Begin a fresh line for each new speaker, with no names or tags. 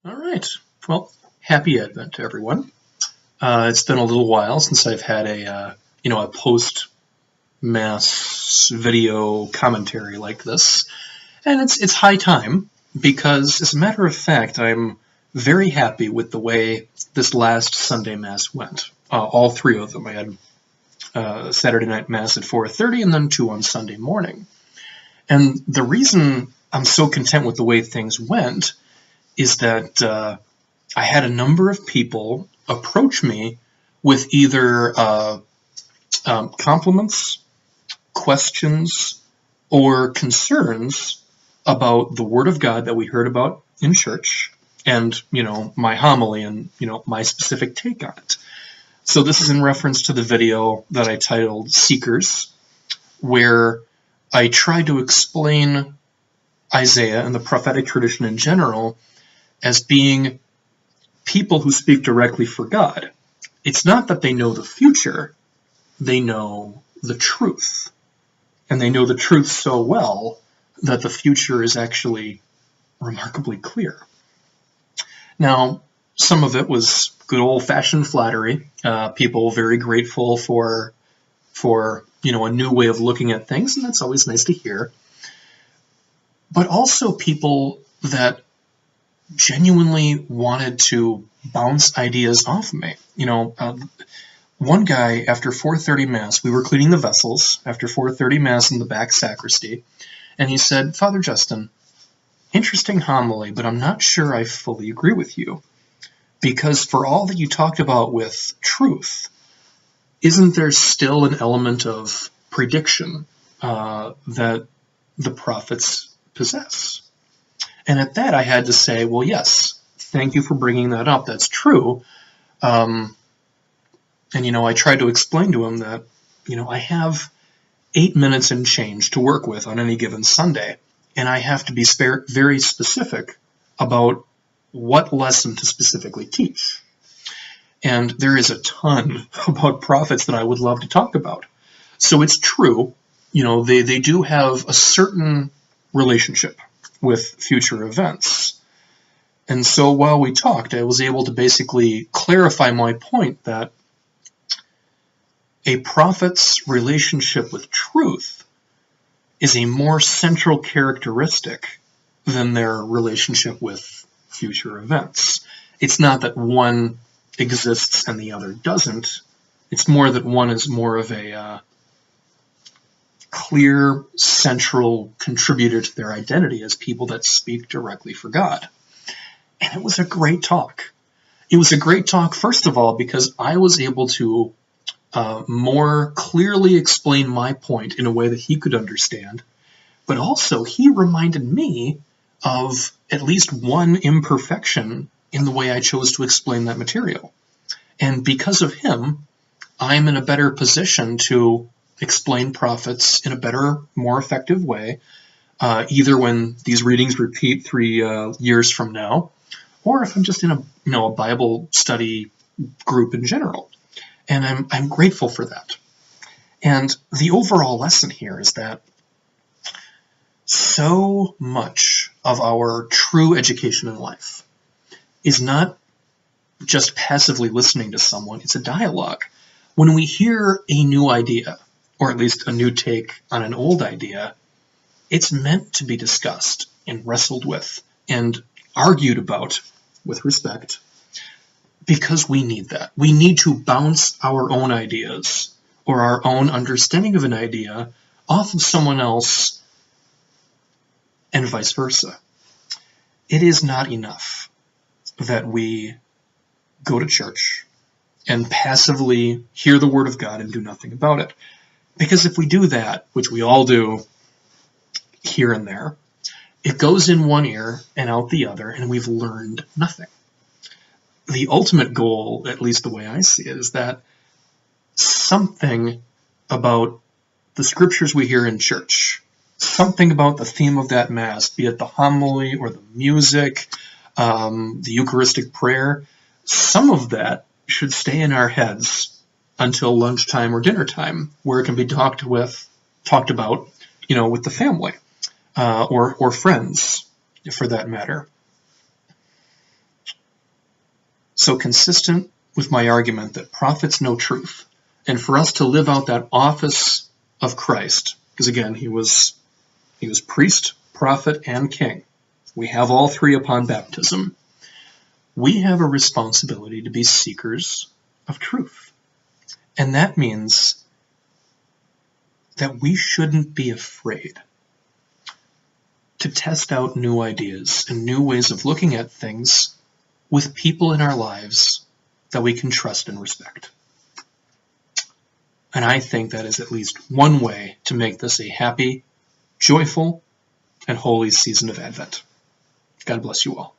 All right. Well, happy Advent to everyone. It's been a little while since I've had a post mass video commentary like this, and it's high time because, as a matter of fact, I'm very happy with the way this last Sunday Mass went. All three of them. I had Saturday night Mass at 4:30, and then two on Sunday morning. And the reason I'm so content with the way things went is that I had a number of people approach me with either compliments, questions, or concerns about the Word of God that we heard about in church and, my homily and, my specific take on it. So this is in reference to the video that I titled Seekers, where I tried to explain Isaiah and the prophetic tradition in general as being people who speak directly for God. It's not that they know the future, they know the truth. And they know the truth so well that the future is actually remarkably clear. Now, some of it was good old-fashioned flattery, people very grateful for a new way of looking at things, and that's always nice to hear. But also people that genuinely wanted to bounce ideas off of me. One guy, after 4:30 Mass, we were cleaning the vessels after 4:30 Mass in the back sacristy, and he said, "Father Justin, interesting homily, but I'm not sure I fully agree with you, because for all that you talked about with truth, isn't there still an element of prediction that the prophets possess?" And at that, I had to say, well, yes, thank you for bringing that up. That's true. And I tried to explain to him that, I have 8 minutes and change to work with on any given Sunday, and I have to be very specific about what lesson to specifically teach. And there is a ton about prophets that I would love to talk about. So it's true, they do have a certain relationship with future events. And so while we talked, I was able to basically clarify my point that a prophet's relationship with truth is a more central characteristic than their relationship with future events. It's not that one exists and the other doesn't. It's more that one is more of a clear central contributor to their identity as people that speak directly for God. And it was a great talk. It was a great talk, first of all, because I was able to more clearly explain my point in a way that he could understand, but also he reminded me of at least one imperfection in the way I chose to explain that material. And because of him, I'm in a better position to explain prophets in a better, more effective way, either when these readings repeat 3 years from now, or if I'm just in a Bible study group in general. And I'm grateful for that. And the overall lesson here is that so much of our true education in life is not just passively listening to someone, it's a dialogue. When we hear a new idea, or at least a new take on an old idea, it's meant to be discussed and wrestled with and argued about with respect, because we need that. We need to bounce our own ideas or our own understanding of an idea off of someone else and vice versa. It is not enough that we go to church and passively hear the Word of God and do nothing about it. Because if we do that, which we all do here and there, it goes in one ear and out the other, and we've learned nothing. The ultimate goal, at least the way I see it, is that something about the scriptures we hear in church, something about the theme of that Mass, be it the homily or the music, the Eucharistic prayer, some of that should stay in our heads until lunchtime or dinner time, where it can be talked about, with the family or friends, for that matter. So consistent with my argument that prophets know truth, and for us to live out that office of Christ, because again, he was priest, prophet, and king. We have all three upon baptism. We have a responsibility to be seekers of truth. And that means that we shouldn't be afraid to test out new ideas and new ways of looking at things with people in our lives that we can trust and respect. And I think that is at least one way to make this a happy, joyful, and holy season of Advent. God bless you all.